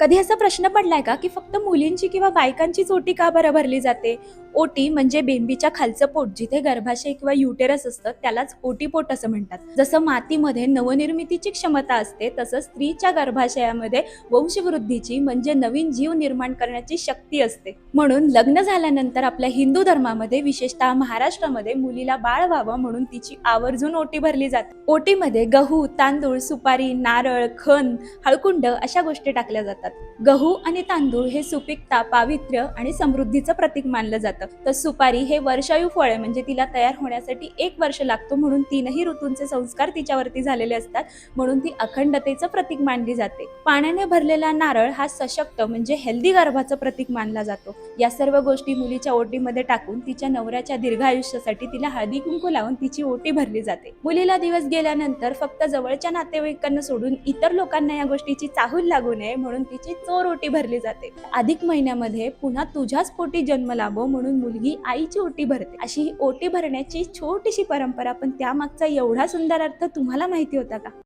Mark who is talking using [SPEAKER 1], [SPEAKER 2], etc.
[SPEAKER 1] कधी असा प्रश्न पडलाय का, की फक्त मुलींची किंवा बायकांचीच ओटी का बरं भरली जाते? ओटी म्हणजे बेंबीच्या खालचं पोट, जिथे गर्भाशय किंवा युटेरस असतं, त्यालाच ओटीपोट असं म्हणतात. जसं मातीमध्ये नवनिर्मितीची क्षमता असते, तसं स्त्रीच्या गर्भाशयामध्ये वंशवृद्धीची म्हणजे नवीन जीव निर्माण करण्याची शक्ती असते. म्हणून लग्न झाल्यानंतर आपल्या हिंदू धर्मामध्ये, विशेषतः महाराष्ट्रामध्ये, मुलीला बाळ व्हावं म्हणून तिची आवर्जून ओटी भरली जाते. ओटीमध्ये गहू, तांदूळ, सुपारी, नारळ, खण, हळकुंड अशा गोष्टी टाकल्या जातात. गहू आणि तांदूळ हे सुपीकता, पावित्र्य आणि समृद्धीचं प्रतीक मानलं जातं. तर सुपारी हे वर्षायू फळ आहे, म्हणजे तिला तयार होण्यासाठी 1 वर्ष लागतो, म्हणून 3ही ऋतूंचे संस्कार तिच्यावरती झालेले असतात, म्हणून ती अखंडतेचं प्रतीक मानली जाते. पाण्याने भरलेला नारळ हा सशक्त म्हणजे हेल्दी गर्भाचं प्रतीक मानला जातो. या सर्व गोष्टी मुलीच्या ओटीमध्ये टाकून तिच्या नवऱ्याच्या दीर्घ आयुष्यासाठी तिला हळदी कुंकू लावून तिची ओटी भरली जाते. मुलीला दिवस गेल्यानंतर फक्त जवळच्या नातेवाईकांना सोडून इतर लोकांना या गोष्टीची चाहूल लागू नये म्हणून तिची चोर ओटी भरली जाते. अधिक महिन्यामध्ये पुन्हा तुझ्याच पोटी जन्म लाभो म्हणून मुलगी आईची ओटी भरते. अशी ही ओटी भरण्याची छोटीशी परंपरा, पण त्यामागचा एवढा सुंदर अर्थ तुम्हाला माहिती होता का?